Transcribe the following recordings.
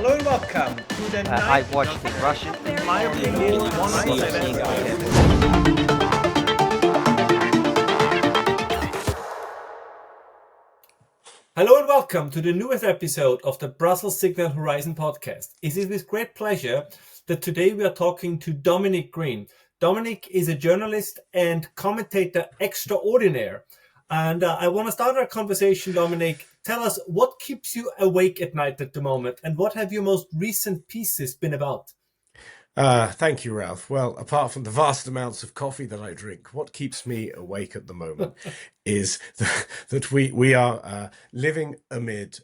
Hello and welcome to the I watched in Russian. my opinion, Hello and welcome to the newest episode of the Brussels Signal Horizon podcast. It is with great pleasure that today we are talking to Dominic Green. Dominic is a journalist and commentator extraordinaire. And I want to start our conversation, Dominic. Tell us what keeps you awake at night at the moment, and what have your most recent pieces been about? Thank you, Ralph. Well, apart from the vast amounts of coffee that I drink, what keeps me awake at the moment is that we are living amid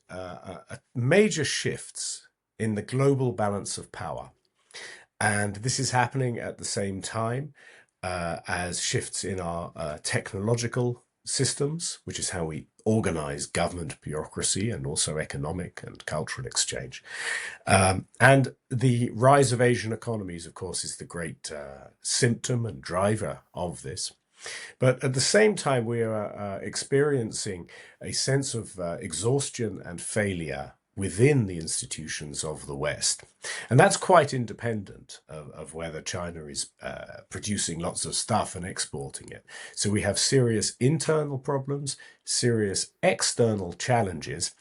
major shifts in the global balance of power. And this is happening at the same time as shifts in our technological systems, which is how we organize government bureaucracy and also economic and cultural exchange. And the rise of Asian economies, of course, is the great symptom and driver of this. But at the same time, we are experiencing a sense of exhaustion and failure within the institutions of the West. And that's quite independent of whether China is producing lots of stuff and exporting it. So we have serious internal problems, serious external challenges.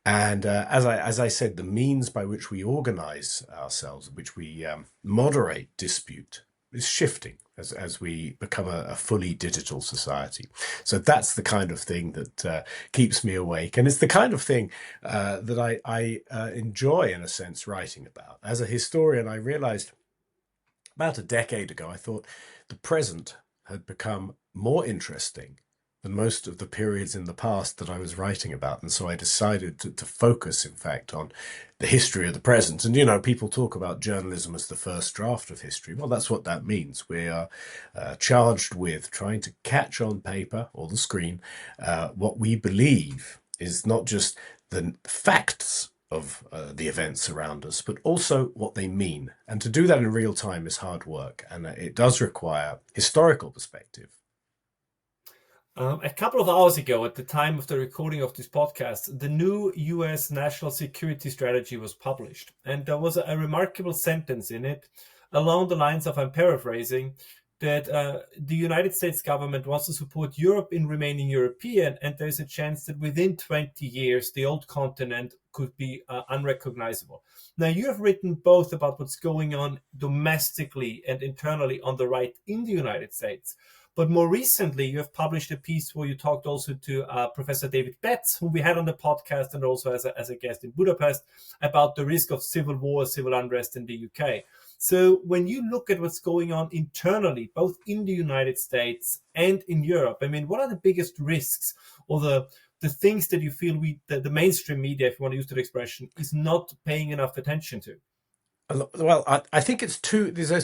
And as I said, the means by which we organize ourselves, which we moderate dispute, is shifting as we become a fully digital society. So that's the kind of thing that keeps me awake. And it's the kind of thing that I enjoy, in a sense, writing about. As a historian, I realized about a decade ago, I thought the present had become more interesting than most of the periods in the past that I was writing about. And so I decided to focus, in fact, on the history of the present. And, you know, people talk about journalism as the first draft of history. Well, that's what that means. We are charged with trying to catch on paper or the screen what we believe is not just the facts of the events around us, but also what they mean. And to do that in real time is hard work. And it does require historical perspective. A couple of hours ago, at the time of the recording of this podcast, the new US national security strategy was published. And there was a remarkable sentence in it along the lines of, I'm paraphrasing, that the United States government wants to support Europe in remaining European, and there's a chance that within 20 years, the old continent could be unrecognizable. Now, you have written both about what's going on domestically and internally on the right in the United States. But more recently, you have published a piece where you talked also to Professor David Betts, whom we had on the podcast and also as a guest in Budapest, about the risk of civil war, civil unrest in the UK. So when you look at what's going on internally, both in the United States and in Europe, I mean, what are the biggest risks or the things that you feel the mainstream media, if you want to use that expression, is not paying enough attention to? Well, I think there's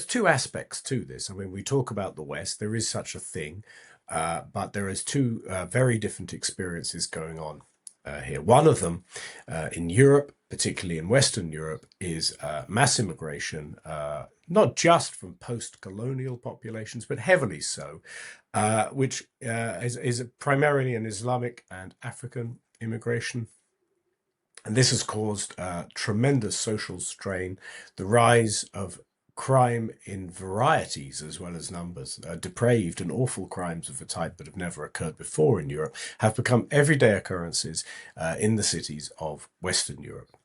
two aspects to this. I mean, we talk about the West, there is such a thing, but there is two very different experiences going on here. One of them in Europe, particularly in Western Europe, is mass immigration, not just from post-colonial populations, but heavily so, which is primarily an Islamic and African immigration. And this has caused tremendous social strain, the rise of crime in varieties as well as numbers. Depraved and awful crimes of a type that have never occurred before in Europe have become everyday occurrences in the cities of Western Europe.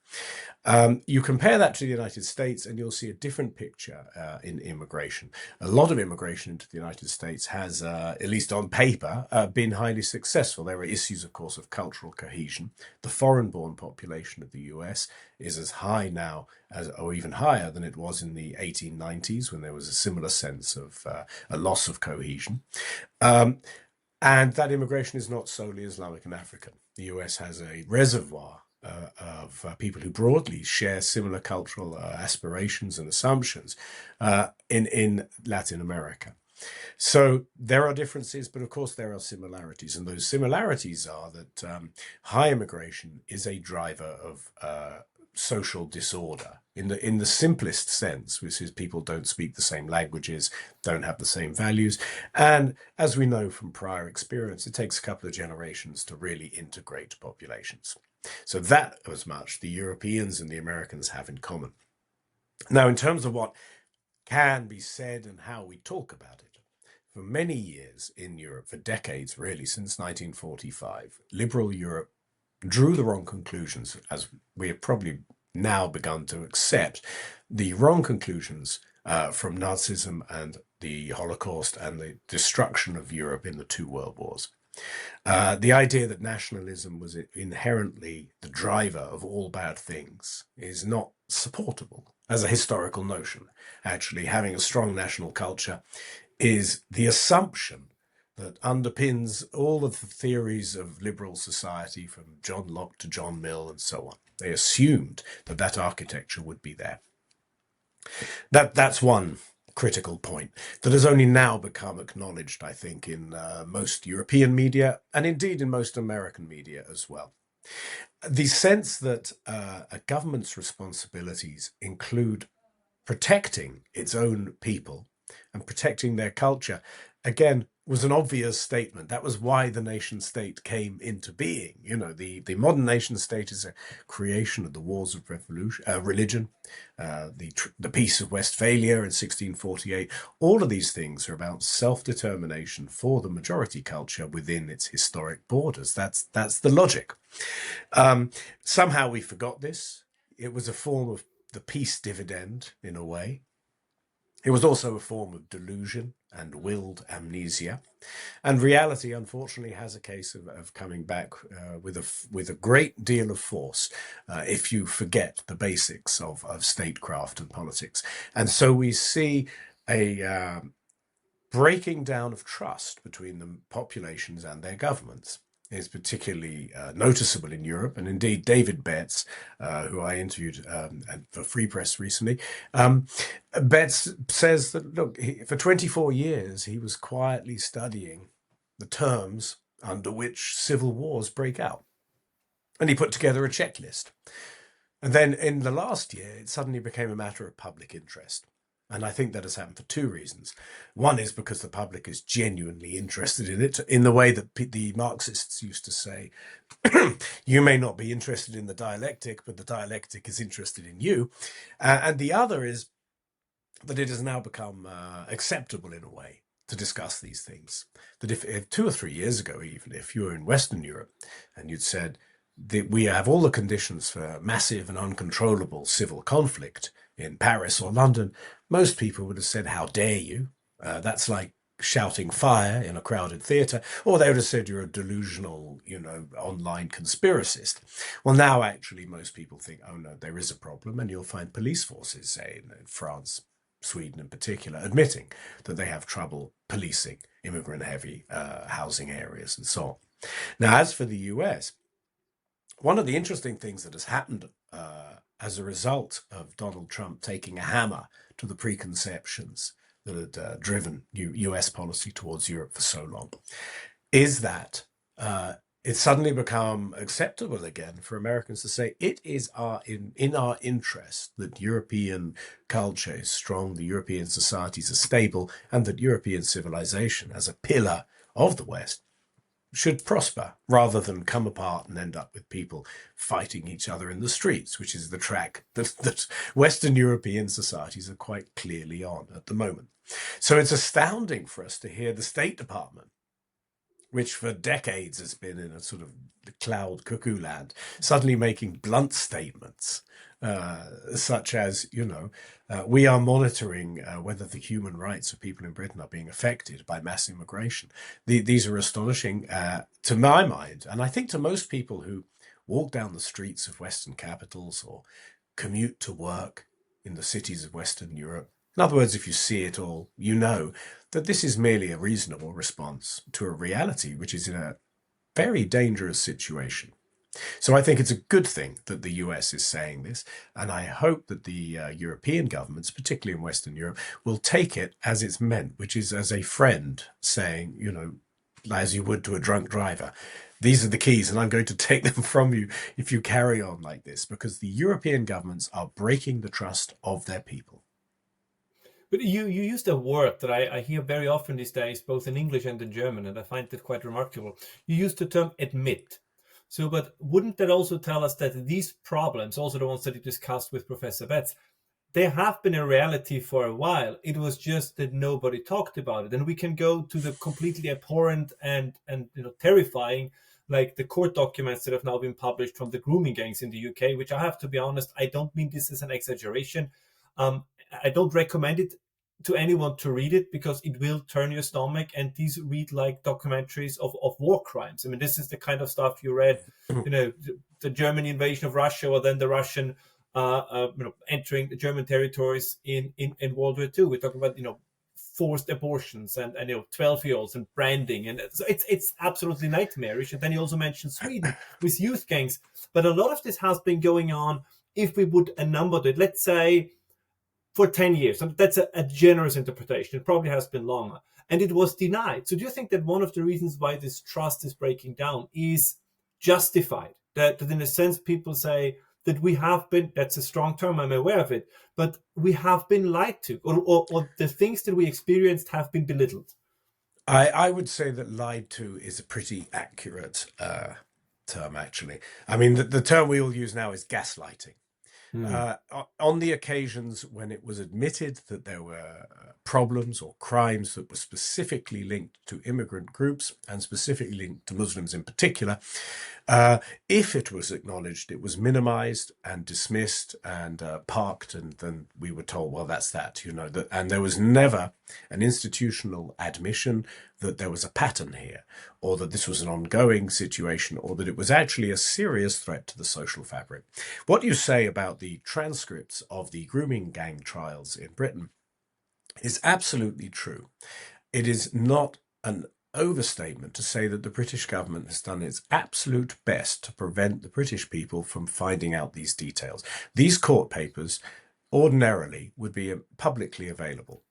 You compare that to the United States and you'll see a different picture in immigration. A lot of immigration into the United States has, at least on paper, been highly successful. There are issues, of course, of cultural cohesion. The foreign-born population of the US is as high now or even higher than it was in the 1890s, when there was a similar sense of a loss of cohesion. And that immigration is not solely Islamic and African. The US has a reservoir of people who broadly share similar cultural aspirations and assumptions in Latin America. So there are differences, but of course there are similarities. And those similarities are that high immigration is a driver of social disorder in the simplest sense, which is people don't speak the same languages, don't have the same values. And as we know from prior experience, it takes a couple of generations to really integrate populations. So that was much the Europeans and the Americans have in common. Now, in terms of what can be said and how we talk about it, for many years in Europe, for decades really, since 1945, liberal Europe drew the wrong conclusions, as we have probably now begun to accept the wrong conclusions from Nazism and the Holocaust and the destruction of Europe in the two world wars. The idea that nationalism was inherently the driver of all bad things is not supportable as a historical notion. Actually, having a strong national culture is the assumption that underpins all of the theories of liberal society, from John Locke to John Mill and so on. They assumed that that architecture would be there. That's one critical point that has only now become acknowledged, I think, in most European media and indeed in most American media as well. The sense that a government's responsibilities include protecting its own people and protecting their culture, again, was an obvious statement. That was why the nation state came into being. You know, the modern nation state is a creation of the wars of religion, the Peace of Westphalia in 1648. All of these things are about self-determination for the majority culture within its historic borders. That's the logic. Somehow we forgot this. It was a form of the peace dividend, in a way. It was also a form of delusion and willed amnesia. And reality, unfortunately, has a case of coming back with a great deal of force if you forget the basics of statecraft and politics. And so we see a breaking down of trust between the populations and their governments. Is particularly noticeable in Europe, and indeed David Betts, who I interviewed for Free Press recently, Betts says that, look, for 24 years he was quietly studying the terms under which civil wars break out, and he put together a checklist. And then in the last year, it suddenly became a matter of public interest. And I think that has happened for two reasons. One is because the public is genuinely interested in it, in the way that the Marxists used to say, you may not be interested in the dialectic, but the dialectic is interested in you. And the other is that it has now become acceptable in a way to discuss these things. That if 2 or 3 years ago, even if you were in Western Europe and you'd said that we have all the conditions for massive and uncontrollable civil conflict in Paris or London, most people would have said, how dare you? That's like shouting fire in a crowded theatre, or they would have said you're a delusional, online conspiracist. Well, now actually most people think, oh no, there is a problem, and you'll find police forces, say in France, Sweden in particular, admitting that they have trouble policing immigrant-heavy housing areas and so on. Now, as for the US, one of the interesting things that has happened as a result of Donald Trump taking a hammer to the preconceptions that had driven US policy towards Europe for so long is that it's suddenly become acceptable again for Americans to say it is in our interest that European culture is strong, the European societies are stable, and that European civilization as a pillar of the West should prosper rather than come apart and end up with people fighting each other in the streets, which is the track that Western European societies are quite clearly on at the moment. So it's astounding for us to hear the State Department, which for decades has been in a sort of cloud cuckoo land, suddenly making blunt statements such as, we are monitoring whether the human rights of people in Britain are being affected by mass immigration. These are astonishing to my mind, and I think to most people who walk down the streets of Western capitals or commute to work in the cities of Western Europe. In other words, if you see it all, you know that this is merely a reasonable response to a reality which is in a very dangerous situation. So I think it's a good thing that the US is saying this, and I hope that the European governments, particularly in Western Europe, will take it as it's meant, which is as a friend saying, as you would to a drunk driver, these are the keys and I'm going to take them from you if you carry on like this, because the European governments are breaking the trust of their people. But you used a word that I hear very often these days, both in English and in German, and I find it quite remarkable. You used the term admit. So, but wouldn't that also tell us that these problems, also the ones that you discussed with Professor Betts, they have been a reality for a while. It was just that nobody talked about it. And we can go to the completely abhorrent and terrifying, like the court documents that have now been published from the grooming gangs in the UK, which I have to be honest, I don't mean this as an exaggeration. I don't recommend it to anyone to read it because it will turn your stomach, and these read like documentaries of war crimes. I mean, this is the kind of stuff you read, the German invasion of Russia, or then the Russian entering the German territories in World War II. We're talking about forced abortions and 12-year-olds and branding, and so it's absolutely nightmarish. And then you also mentioned Sweden with youth gangs, but a lot of this has been going on. If we would number it, let's say for 10 years, and that's a generous interpretation. It probably has been longer, and it was denied. So do you think that one of the reasons why this trust is breaking down is justified? That in a sense people say that we have been, that's a strong term, I'm aware of it, but we have been lied to, or the things that we experienced have been belittled? I would say that lied to is a pretty accurate term, actually. I mean, the term we all use now is gaslighting. On the occasions when it was admitted that there were problems or crimes that were specifically linked to immigrant groups and specifically linked to Muslims in particular, if it was acknowledged, it was minimized and dismissed and parked, and then we were told, well, that's that, and there was never an institutional admission that there was a pattern here, or that this was an ongoing situation, or that it was actually a serious threat to the social fabric. What you say about the transcripts of the grooming gang trials in Britain is absolutely true. It is not an overstatement to say that the British government has done its absolute best to prevent the British people from finding out these details. These court papers ordinarily would be publicly available.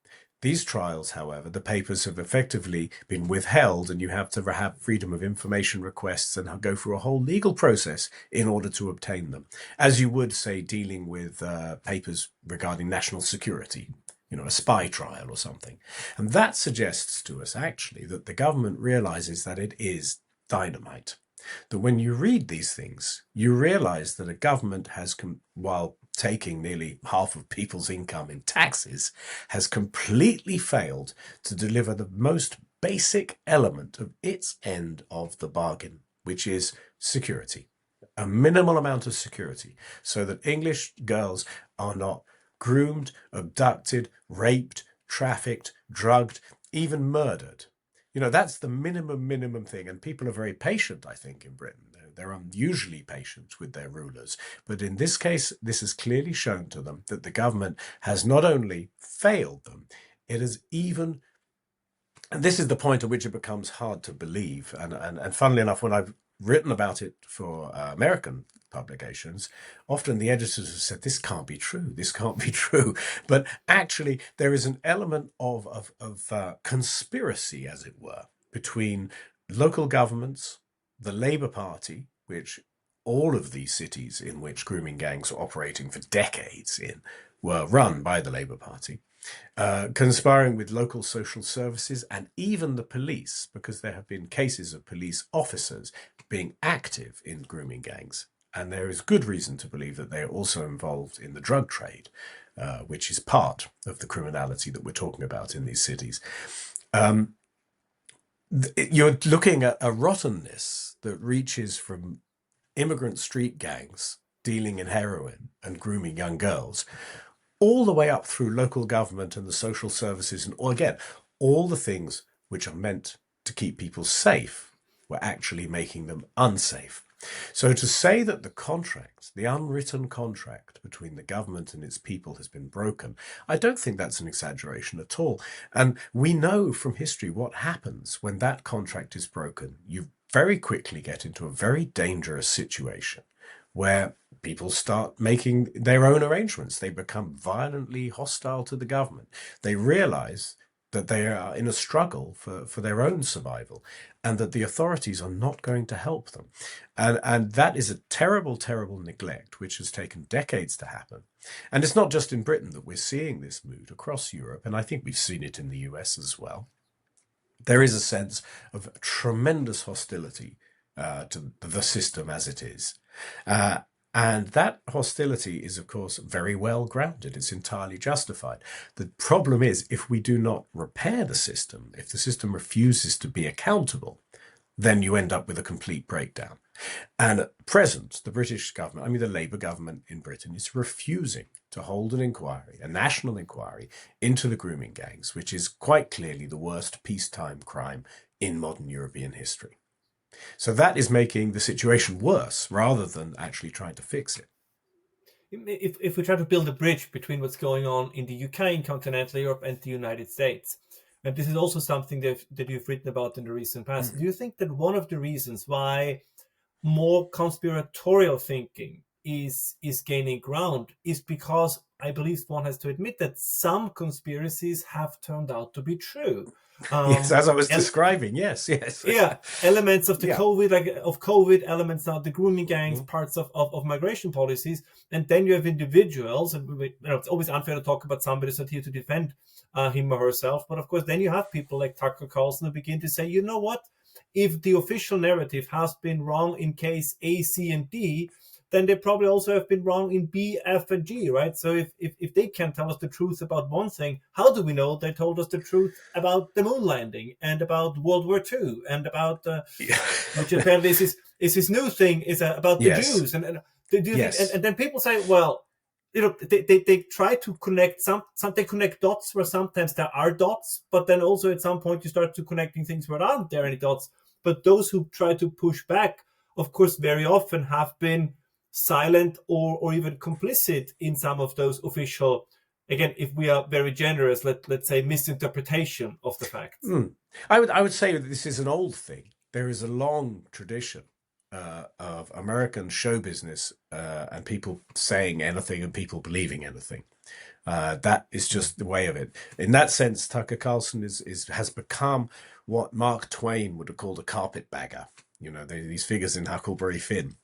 These trials, however, the papers have effectively been withheld, and you have to have freedom of information requests and go through a whole legal process in order to obtain them, as you would, say, dealing with papers regarding national security, a spy trial or something. And that suggests to us, actually, that the government realizes that it is dynamite. That when you read these things, you realize that a government has, while taking nearly half of people's income in taxes, has completely failed to deliver the most basic element of its end of the bargain, which is security. A minimal amount of security, so that English girls are not groomed, abducted, raped, trafficked, drugged, even murdered. That's the minimum thing. And people are very patient, I think, in Britain. They're unusually patient with their rulers. But in this case, this has clearly shown to them that the government has not only failed them, it has even... And this is the point at which it becomes hard to believe. And funnily enough, when I've written about it for American publications, often the editors have said, this can't be true, this can't be true. But actually, there is an element of conspiracy, as it were, between local governments, the Labour Party, which all of these cities in which grooming gangs were operating for decades were run by the Labour Party, conspiring with local social services and even the police, because there have been cases of police officers being active in grooming gangs. And there is good reason to believe that they are also involved in the drug trade, which is part of the criminality that we're talking about in these cities. You're looking at a rottenness that reaches from immigrant street gangs dealing in heroin and grooming young girls, all the way up through local government and the social services, and again, all the things which are meant to keep people safe were actually making them unsafe. So to say that the contract, the unwritten contract between the government and its people has been broken, I don't think that's an exaggeration at all. And we know from history what happens when that contract is broken. You very quickly get into a very dangerous situation where people start making their own arrangements. They become violently hostile to the government. They realize that they are in a struggle for their own survival, and that the authorities are not going to help them. And that is a terrible, terrible neglect, which has taken decades to happen. And it's not just in Britain that we're seeing this mood across Europe, and I think we've seen it in the US as well. There is a sense of tremendous hostility to the system as it is. Uh, and that hostility is, of course, very well grounded. It's entirely justified. The problem is, if we do not repair the system, if the system refuses to be accountable, then you end up with a complete breakdown. And at present, the British government, I mean, the Labour government in Britain, is refusing to hold an inquiry, a national inquiry, into the grooming gangs, which is quite clearly the worst peacetime crime in modern European history. So that is making the situation worse rather than actually trying to fix it. If we try to build a bridge between what's going on in the UK, in continental Europe, and the United States, and this is also something that you've written about in the recent past, do you think that one of the reasons why more conspiratorial thinking is gaining ground is because I believe one has to admit that some conspiracies have turned out to be true? Yes, as I was And describing, yes, yes. yeah, elements of the Yeah. COVID, like of COVID, elements now, the grooming gangs, Mhm. parts of migration policies, and then you have individuals, and it's always unfair to talk about somebody who's not here to defend him or herself, but of course, then you have people like Tucker Carlson who begin to say, you know what, if the official narrative has been wrong in case A, C, and D, then they probably also have been wrong in B, F, and G, right? So if they can't tell us the truth about one thing, how do we know they told us the truth about the moon landing and about World War II and about which apparently is this new thing is about the Yes, Jews? And do you think? yes. And then people say, well, they try to connect some they connect dots where sometimes there are dots, but then also at some point you start to connecting things where there aren't there any dots. But those who try to push back, of course, very often have been silent or even complicit in some of those official, again, if we are very generous, let's say misinterpretation of the facts. I would say that this is an old thing. There is a long tradition of American show business and people saying anything and people believing anything. That is just the way of it. In that sense, Tucker Carlson has become what Mark Twain would have called a carpetbagger. You know, these figures in Huckleberry Finn.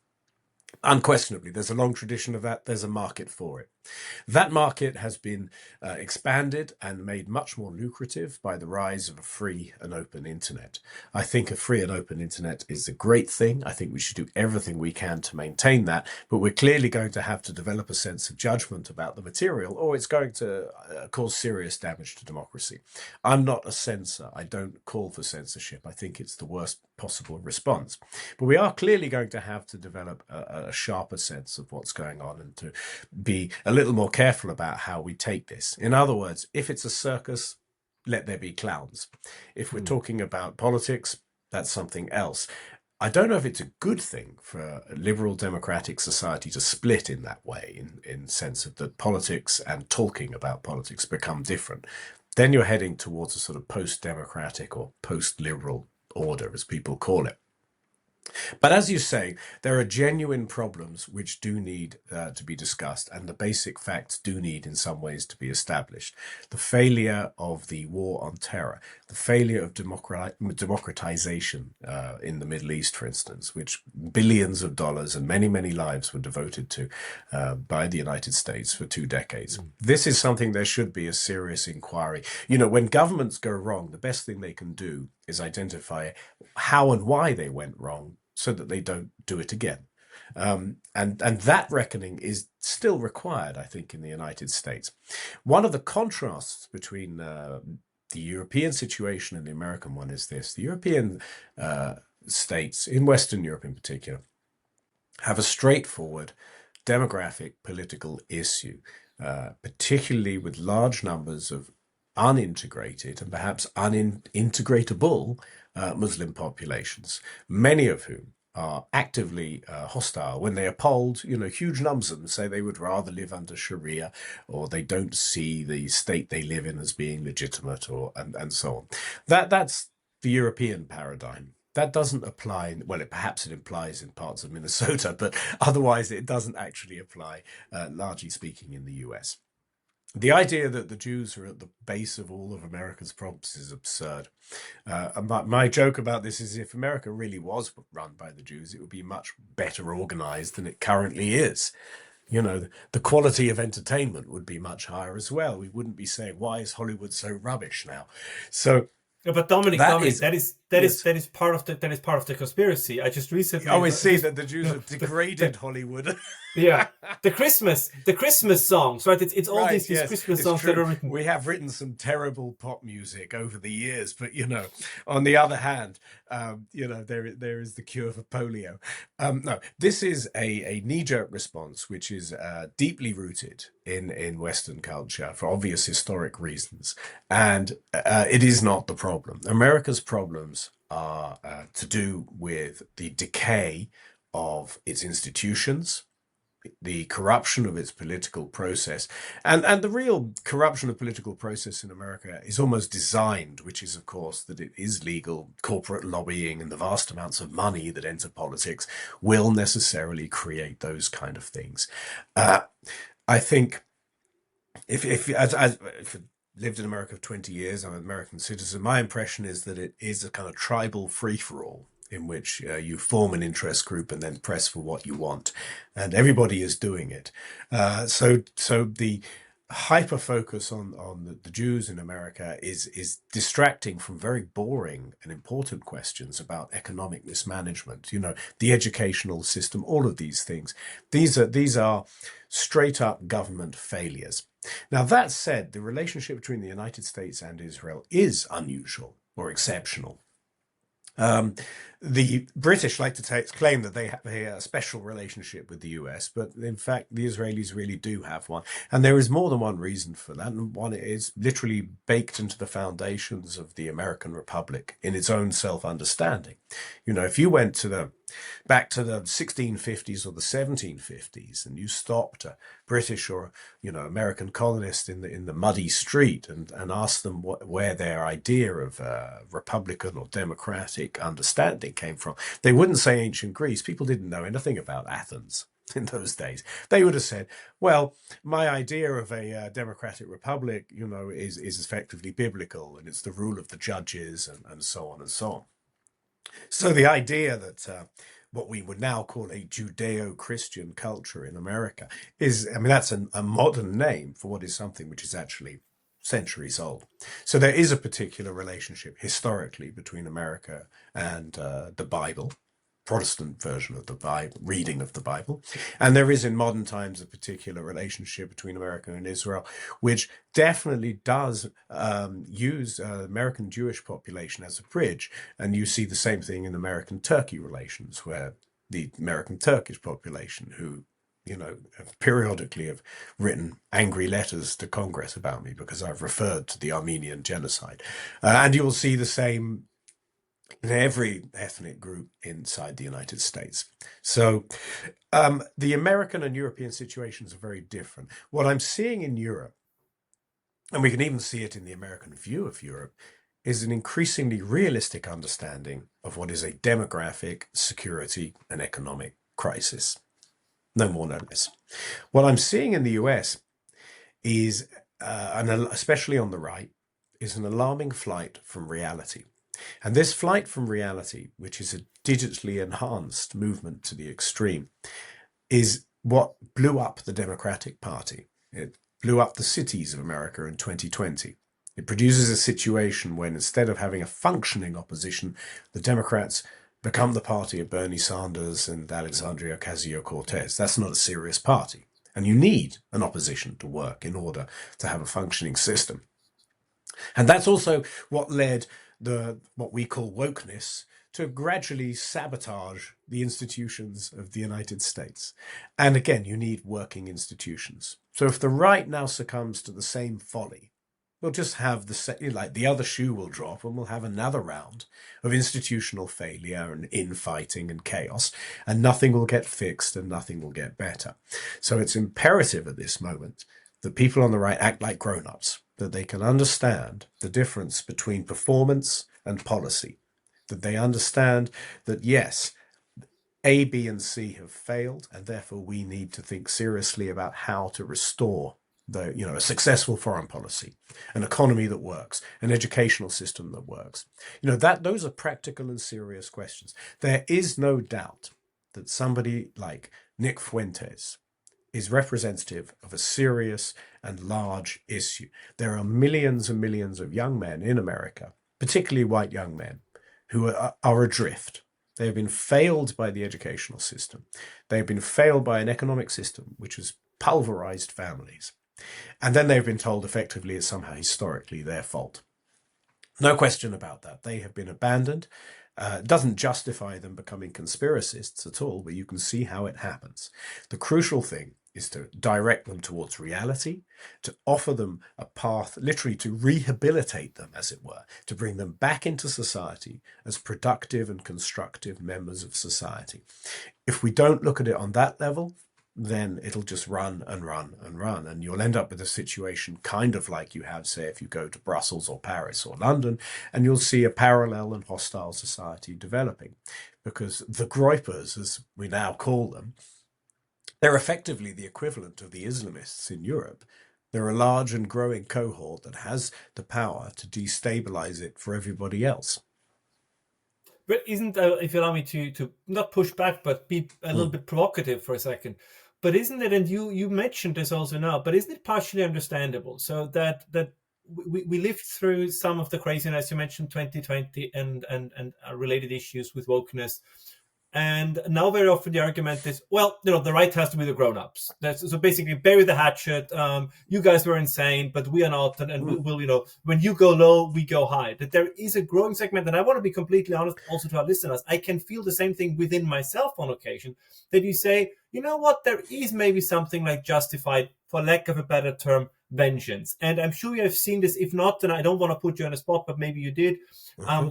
Unquestionably, there's a long tradition of that. There's a market for it. That market has been expanded and made much more lucrative by the rise of a free and open internet. I think a free and open internet is a great thing. I think we should do everything we can to maintain that, but we're clearly going to have to develop a sense of judgment about the material, or it's going to cause serious damage to democracy. I'm not a censor. I don't call for censorship. I think it's the worst possible response. But we are clearly going to have to develop a sharper sense of what's going on and to be a little more careful about how we take this. In other words, if it's a circus, let there be clowns. If we're talking about politics, that's something else. I don't know if it's a good thing for a liberal democratic society to split in that way, in sense of that politics and talking about politics become different. Then you're heading towards a sort of post-democratic or post-liberal order, as people call it. But as you say, there are genuine problems which do need to be discussed, and the basic facts do need, in some ways, to be established. The failure of the war on terror, the failure of democratization in the Middle East, for instance, which billions of dollars and many, many lives were devoted to by the United States for 2 decades. This is something there should be a serious inquiry. You know, when governments go wrong, the best thing they can do is identify how and why they went wrong so that they don't do it again. And that reckoning is still required, I think, in the United States. One of the contrasts between the European situation and the American one is this. The European states, in Western Europe in particular, have a straightforward demographic political issue, particularly with large numbers of unintegrated and perhaps unintegratable Muslim populations, many of whom are actively hostile. When they are polled, you know, huge numbers of them say they would rather live under Sharia, or they don't see the state they live in as being legitimate, or and so on. That's the European paradigm. That doesn't apply. Well, perhaps it applies in parts of Minnesota, but otherwise it doesn't actually apply, largely speaking, in the US. The idea that the Jews are at the base of all of America's problems is absurd. My joke about this is if America really was run by the Jews, it would be much better organized than it currently is. You know, the quality of entertainment would be much higher as well. We wouldn't be saying, why is Hollywood so rubbish now? So Yeah, but Dominic, That Dominic, is, that yes. is part of the conspiracy. I just I recently, always see just that the Jews no, have degraded Hollywood. yeah, the Christmas songs, right? It's all Right, these yes, Christmas it's songs that true. are written. We have written some terrible pop music over the years, but on the other hand, there is the cure for polio. No, this is a knee-jerk response, which is deeply rooted in Western culture for obvious historic reasons, and it is not the problem. America's problems are to do with the decay of its institutions, the corruption of its political process, and the real corruption of political process in America is almost designed, which is of course that it is legal. Corporate lobbying and the vast amounts of money that enter politics will necessarily create those kind of things. I think if I lived in America for 20 years, I'm an American citizen. My impression is that it is a kind of tribal free-for-all in which you form an interest group and then press for what you want, and everybody is doing it. So the hyper focus on the Jews in America is distracting from very boring and important questions about economic mismanagement. The educational system, all of these things. These are straight up government failures. Now, that said, the relationship between the United States and Israel is unusual or exceptional. The British like to claim that they have a special relationship with the US, but in fact, the Israelis really do have one. And there is more than one reason for that. And one is literally baked into the foundations of the American Republic in its own self-understanding. If you went back to the 1650s or the 1750s and you stopped a British or American colonist in the muddy street and asked them where their idea of republican or democratic understanding came from, they wouldn't say ancient Greece. People didn't know anything about Athens in those days. They would have said, well, my idea of a democratic republic is effectively biblical, and it's the rule of the judges and so on and so on. So the idea that what we would now call a Judeo-Christian culture in America that's a modern name for what is something which is actually centuries old. So there is a particular relationship historically between America and the Bible, Protestant version of the Bible, reading of the Bible. And there is in modern times a particular relationship between America and Israel, which definitely does use American Jewish population as a bridge. And you see the same thing in American-Turkey relations, where the American Turkish population, who periodically have written angry letters to Congress about me because I've referred to the Armenian genocide. And you will see the same in every ethnic group inside the United States. So the American and European situations are very different. What I'm seeing in Europe, and we can even see it in the American view of Europe, is an increasingly realistic understanding of what is a demographic, security, and economic crisis. No more, no less. What I'm seeing in the US is, especially on the right, is an alarming flight from reality. And this flight from reality, which is a digitally enhanced movement to the extreme, is what blew up the Democratic Party. It blew up the cities of America in 2020. It produces a situation when, instead of having a functioning opposition, the Democrats become the party of Bernie Sanders and Alexandria Ocasio-Cortez. That's not a serious party. And you need an opposition to work in order to have a functioning system. And that's also what led what we call wokeness to gradually sabotage the institutions of the United States. And again, you need working institutions. So if the right now succumbs to the same folly, we'll just have the other shoe will drop and we'll have another round of institutional failure and infighting and chaos, and nothing will get fixed and nothing will get better. So it's imperative at this moment that people on the right act like grown-ups, that they can understand the difference between performance and policy, that they understand that, yes, A, B, and C have failed, and therefore we need to think seriously about how to restore a successful foreign policy, an economy that works, an educational system that works. Those are practical and serious questions. There is no doubt that somebody like Nick Fuentes is representative of a serious and large issue. There are millions and millions of young men in America particularly white young men, who are adrift. They have been failed by the educational system. They have been failed by an economic system which has pulverized families. And then they've been told effectively it's somehow historically their fault. No question about that. They have been abandoned. It doesn't justify them becoming conspiracists at all, but you can see how it happens. The crucial thing is to direct them towards reality, to offer them a path, literally to rehabilitate them, as it were, to bring them back into society as productive and constructive members of society. If we don't look at it on that level, then it'll just run and run and run. And you'll end up with a situation kind of like you have, say, if you go to Brussels or Paris or London, and you'll see a parallel and hostile society developing. Because the Groypers, as we now call them, they're effectively the equivalent of the Islamists in Europe. They're a large and growing cohort that has the power to destabilize it for everybody else. But isn't, if you allow me to not push back, but be a little bit provocative for a second, but isn't it, and you mentioned this also now, but isn't it partially understandable? So that we lived through some of the craziness you mentioned, 2020 and related issues with wokeness. And now very often the argument is, well, the right has to be the grown-ups. So basically bury the hatchet. You guys were insane, but we are not. And we'll, when you go low, we go high. That there is a growing segment, and I want to be completely honest also to our listeners. I can feel the same thing within myself on occasion, that you say, you know what, there is maybe something like justified, for lack of a better term, vengeance. And I'm sure you have seen this. If not, then I don't want to put you on the spot, but maybe you did.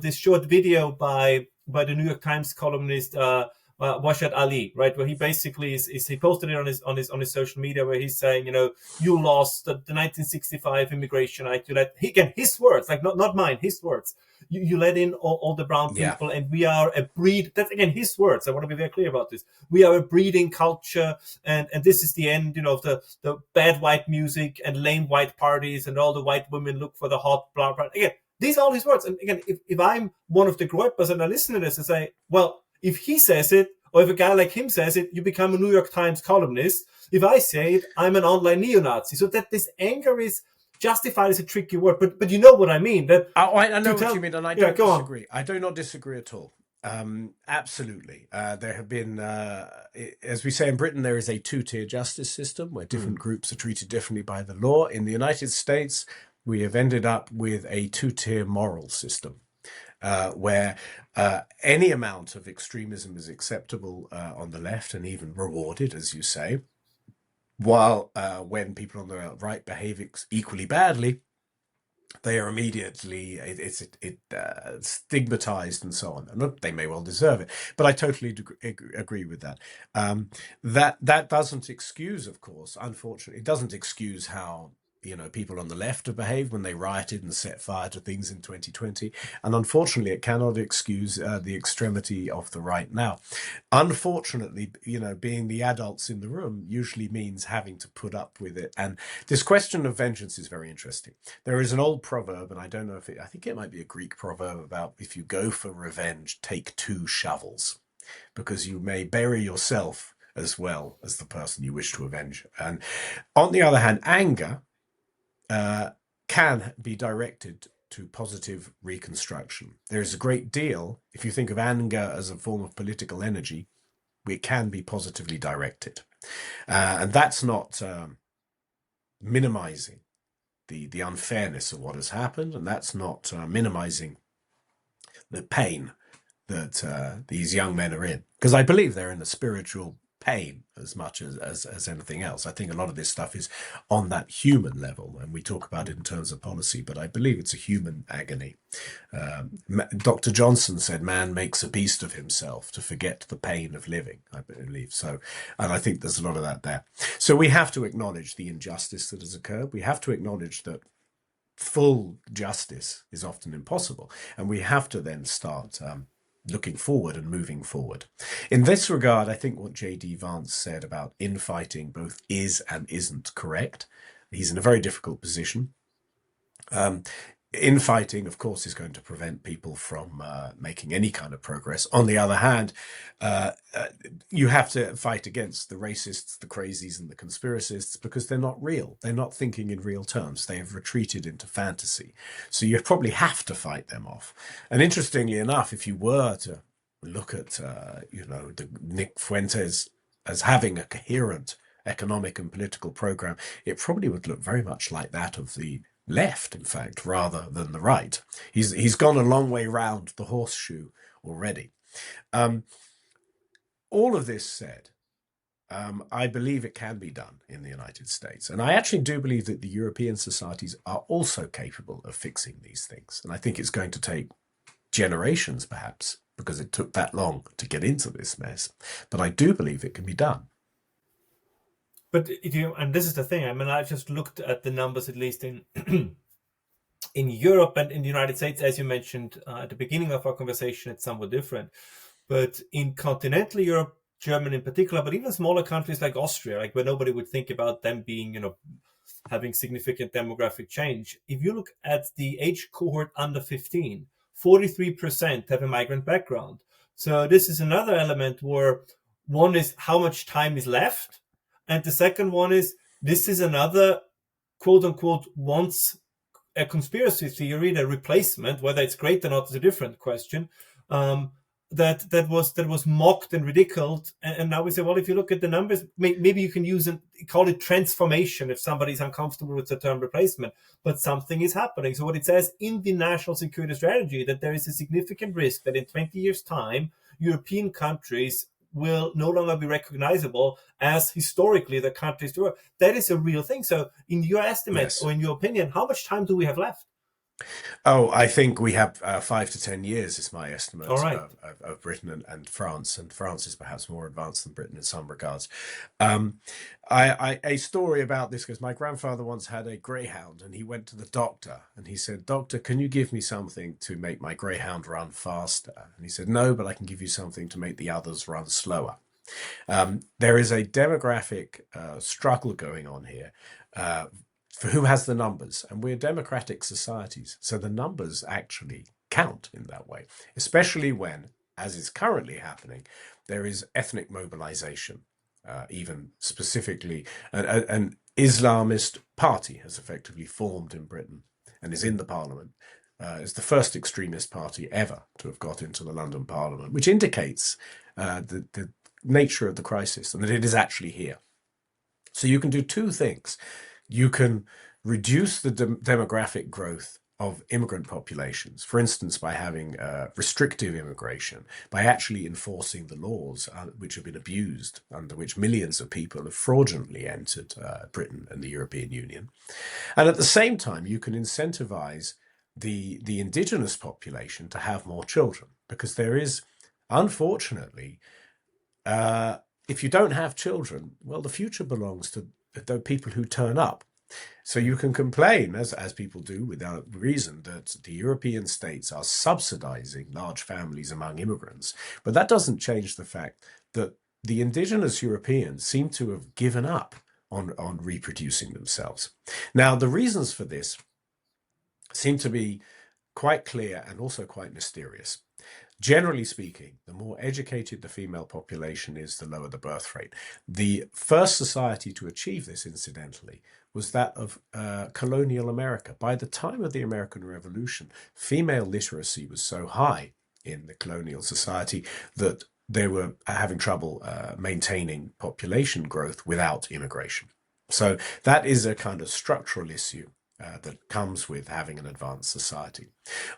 This short video by the New York Times columnist Washat Ali, right, where he basically he posted it on his social media, where he's saying, you lost the 1965 Immigration Act. You let, again, his words, like not mine, his words. You let in all the brown people, and we are a breed. That's again his words. I want to be very clear about this. We are a breeding culture, and this is the end, of the bad white music and lame white parties, and all the white women look for the hot blah blah. Again, these are all his words. And again, if I'm one of the Groypers and I listen to this and say, well, if he says it, or if a guy like him says it, you become a New York Times columnist. If I say it, I'm an online neo-Nazi. So that this anger is justified is a tricky word, but you know what I mean. That I know what you mean, and I don't disagree. On. I do not disagree at all. Absolutely. There have been, as we say in Britain, there is a two-tier justice system where different groups are treated differently by the law. In the United States, we have ended up with a two-tier moral system. Where any amount of extremism is acceptable on the left and even rewarded, as you say, while when people on the right behave equally badly, they are immediately stigmatized and so on. And look, they may well deserve it, but I totally agree with that. That doesn't excuse, of course, unfortunately, it doesn't excuse how people on the left have behaved when they rioted and set fire to things in 2020. And unfortunately, it cannot excuse the extremity of the right now. Unfortunately, being the adults in the room usually means having to put up with it. And this question of vengeance is very interesting. There is an old proverb, and I don't know I think it might be a Greek proverb about, if you go for revenge, take 2 shovels, because you may bury yourself as well as the person you wish to avenge. And on the other hand, anger can be directed to positive reconstruction. There is a great deal, if you think of anger as a form of political energy, it can be positively directed. And that's not minimizing the unfairness of what has happened, and that's not minimizing the pain that these young men are in. Because I believe they're in a spiritual pain as much as anything else. I think a lot of this stuff is on that human level, and we talk about it in terms of policy, but I believe it's a human agony. Dr. Johnson said man makes a beast of himself to forget the pain of living, I believe. So, and I think there's a lot of that there. So we have to acknowledge the injustice that has occurred. We have to acknowledge that full justice is often impossible, and we have to then start looking forward and moving forward. In this regard, I think what J.D. Vance said about infighting both is and isn't correct. He's in a very difficult position. infighting, of course, is going to prevent people from making any kind of progress. On the other hand, you have to fight against the racists, the crazies, and the conspiracists because they're not real. They're not thinking in real terms. They have retreated into fantasy. So you probably have to fight them off. And interestingly enough, if you were to look at, the Nick Fuentes as having a coherent economic and political program, it probably would look very much like that of the left, in fact, rather than the right. He's gone a long way round the horseshoe already. All of this said, I believe it can be done in the United States. And I actually do believe that the European societies are also capable of fixing these things. And I think it's going to take generations, perhaps, because it took that long to get into this mess. But I do believe it can be done. But and this is the thing. I mean, I just looked at the numbers, at least in in Europe and in the United States, as you mentioned at the beginning of our conversation. It's somewhat different. But in continental Europe, Germany in particular, but even smaller countries like Austria, like where nobody would think about them being, having significant demographic change. If you look at the age cohort under 15, 43% have a migrant background. So this is another element where one is how much time is left. And the second one is, this is another quote unquote once a conspiracy theory, the replacement, whether it's great or not is a different question, that was mocked and ridiculed. And now we say, well, if you look at the numbers, maybe you can call it transformation if somebody's uncomfortable with the term replacement, but something is happening. So what it says in the national security strategy, that there is a significant risk that in 20 years' time, European countries will no longer be recognizable as historically the countries were. That is a real thing. So in your estimate, Yes. or in your opinion, how much time do we have left? Oh, I think we have 5 to 10 years is my estimate All right. of Britain and France. And France is perhaps more advanced than Britain in some regards. A story about this, because my grandfather once had a greyhound and he went to the doctor and he said, "Doctor, can you give me something to make my greyhound run faster?" And he said, "No, but I can give you something to make the others run slower." There is a demographic struggle going on here for who has the numbers. And we're democratic societies, so the numbers actually count in that way, especially when, as is currently happening, there is ethnic mobilization. Even specifically, an Islamist party has effectively formed in Britain and is in the parliament. It's the first extremist party ever to have got into the London Parliament, which indicates the nature of the crisis and that it is actually here. So you can do two things. You can reduce the demographic growth of immigrant populations, for instance, by having restrictive immigration, by actually enforcing the laws which have been abused, under which millions of people have fraudulently entered Britain and the European Union. And at the same time, you can incentivize the indigenous population to have more children, because there is, unfortunately, if you don't have children, well, the future belongs to the people who turn up. So you can complain, as people do without reason, that the European states are subsidizing large families among immigrants. But that doesn't change the fact that the indigenous Europeans seem to have given up on reproducing themselves. Now, the reasons for this seem to be quite clear and also quite mysterious. Generally speaking, the more educated the female population is, the lower the birth rate. The first society to achieve this, incidentally, was that of colonial America. By the time of the American Revolution, female literacy was so high in the colonial society that they were having trouble maintaining population growth without immigration. So that is a kind of structural issue that comes with having an advanced society.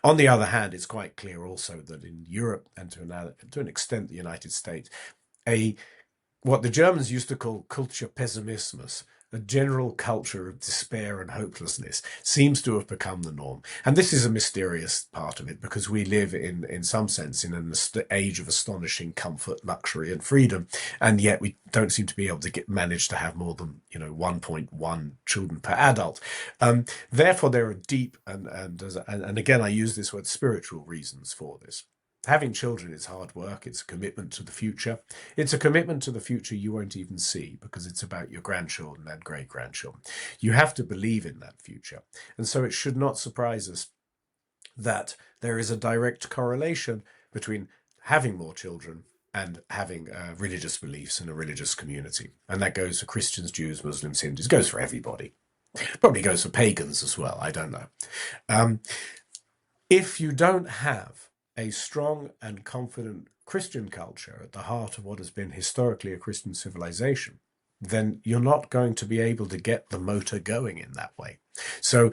On the other hand, it's quite clear also that in Europe and to an extent the United States, what the Germans used to call culture pessimismus, a general culture of despair and hopelessness, seems to have become the norm. And this is a mysterious part of it, because we live in some sense in an age of astonishing comfort, luxury and freedom, and yet we don't seem to be able to manage to have more than 1.1 children per adult. Therefore, there are deep and again I use this word, spiritual reasons for this. Having children is hard work. It's a commitment to the future. It's a commitment to the future you won't even see, because it's about your grandchildren and great-grandchildren. You have to believe in that future. And so it should not surprise us that there is a direct correlation between having more children and having religious beliefs in a religious community. And that goes for Christians, Jews, Muslims, Hindus, goes for everybody. Probably goes for pagans as well, I don't know. If you don't have a strong and confident Christian culture at the heart of what has been historically a Christian civilization, then you're not going to be able to get the motor going in that way. So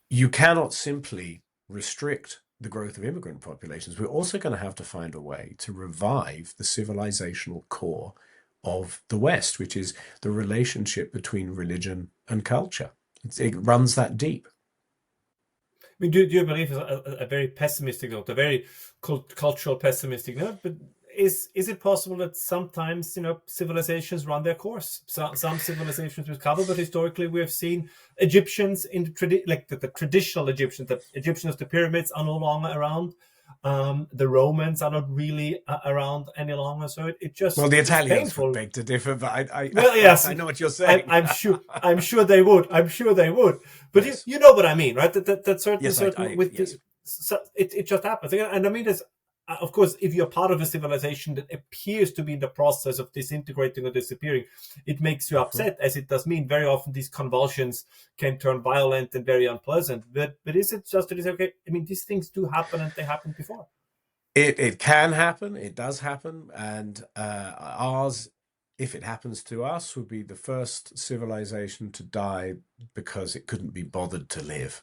you cannot simply restrict the growth of immigrant populations. We're also going to have to find a way to revive the civilizational core of the West, which is the relationship between religion and culture. It runs that deep. I mean, do you believe a very pessimistic note, a very cultural pessimistic note? But is it possible that sometimes civilizations run their course? Some civilizations recover, but historically we have seen Egyptians in the traditional Egyptians, the Egyptians of the pyramids are no longer around. The Romans are not really around any longer, so it just well, the Italians painful. would beg to differ, but well, yes, I know what you're saying. I'm sure they would. I'm sure they would. But yes. you know what I mean, right? That certain yes, yes. It just happens, and I mean, there's of course, if you're part of a civilization that appears to be in the process of disintegrating or disappearing, it makes you upset, as it does mean very often these convulsions can turn violent and very unpleasant. But is it just that it's okay? I mean, these things do happen, and they happened before. It can happen. It does happen, and ours, if it happens to us, would be the first civilization to die because it couldn't be bothered to live,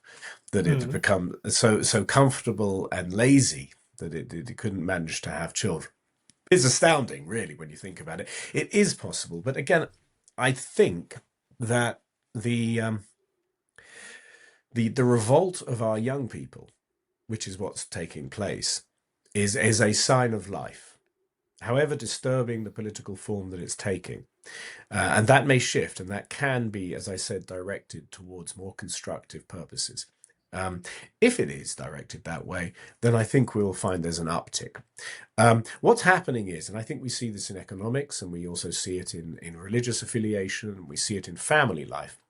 that it had become so comfortable and lazy that it couldn't manage to have children. It's astounding, really, when you think about it. It is possible, but again, I think that the revolt of our young people, which is what's taking place, is a sign of life, however disturbing the political form that it's taking. And that may shift, and that can be, as I said, directed towards more constructive purposes. If it is directed that way, then I think we'll find there's an uptick. What's happening is, and I think we see this in economics, and we also see it in religious affiliation, and we see it in family life.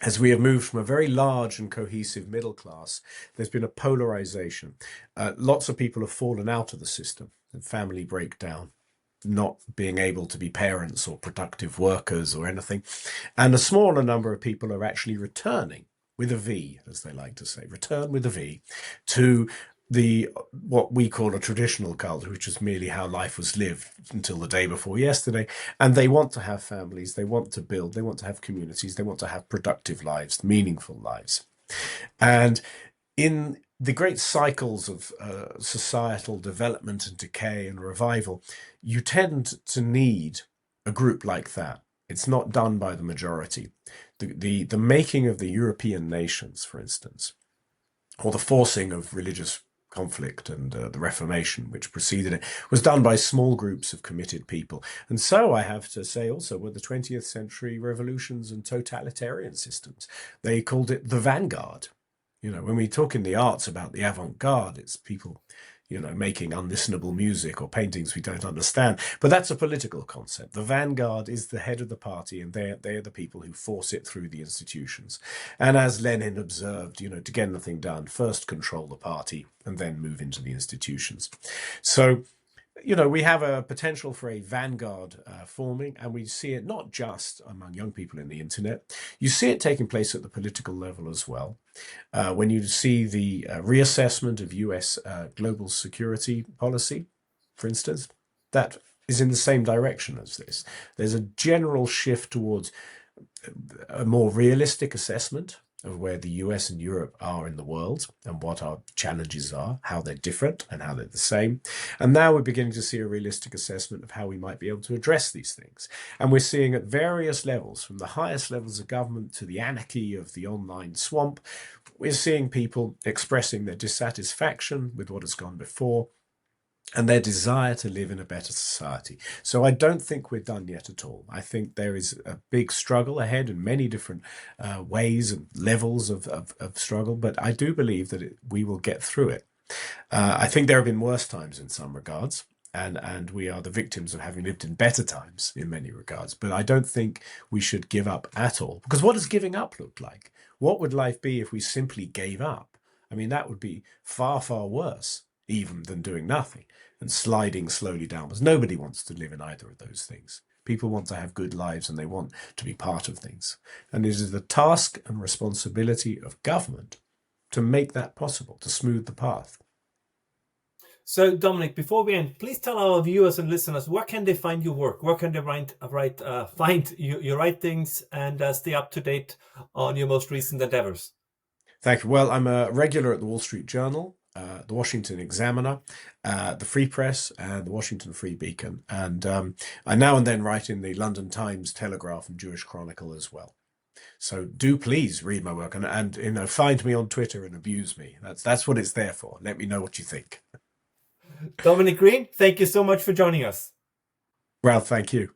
As we have moved from a very large and cohesive middle class, there's been a polarization. Lots of people have fallen out of the system, and family breakdown, not being able to be parents or productive workers or anything. And a smaller number of people are actually returning with a V, as they like to say, return with a V, to what we call a traditional culture, which is merely how life was lived until the day before yesterday. And they want to have families, they want to build, they want to have communities, they want to have productive lives, meaningful lives. And in the great cycles of societal development and decay and revival, you tend to need a group like that. It's not done by the majority. The making of the European nations, for instance, or the forcing of religious conflict and the Reformation, which preceded it, was done by small groups of committed people. And so I have to say also were the 20th century revolutions and totalitarian systems. They called it the vanguard. When we talk in the arts about the avant-garde, it's people, making unlistenable music or paintings we don't understand. But that's a political concept. The vanguard is the head of the party, and they're the people who force it through the institutions. And as Lenin observed, to get anything done, first control the party and then move into the institutions. So, we have a potential for a vanguard forming, and we see it not just among young people in the internet. You see it taking place at the political level as well. When you see the reassessment of US global security policy, for instance, that is in the same direction as this. There's a general shift towards a more realistic assessment of where the US and Europe are in the world and what our challenges are, how they're different and how they're the same. And now we're beginning to see a realistic assessment of how we might be able to address these things. And we're seeing at various levels, from the highest levels of government to the anarchy of the online swamp, we're seeing people expressing their dissatisfaction with what has gone before and their desire to live in a better society. So I don't think we're done yet at all. I think there is a big struggle ahead in many different ways and levels of struggle, but I do believe that we will get through it. I think there have been worse times in some regards, and we are the victims of having lived in better times in many regards. But I don't think we should give up at all, because what does giving up look like? What would life be if we simply gave up I mean, that would be far, far worse even than doing nothing and sliding slowly downwards. Nobody wants to live in either of those things. People want to have good lives and they want to be part of things. And it is the task and responsibility of government to make that possible, to smooth the path. So, Dominic, before we end, please tell our viewers and listeners where can they find your work? Where can they find your writings and stay up to date on your most recent endeavors? Thank you. Well, I'm a regular at the Wall Street Journal, the Washington Examiner, the Free Press, and the Washington Free Beacon. And I now and then write in the London Times, Telegraph, and Jewish Chronicle as well. So do please read my work and find me on Twitter and abuse me. That's what it's there for. Let me know what you think. Dominic Green, thank you so much for joining us. Ralph, thank you.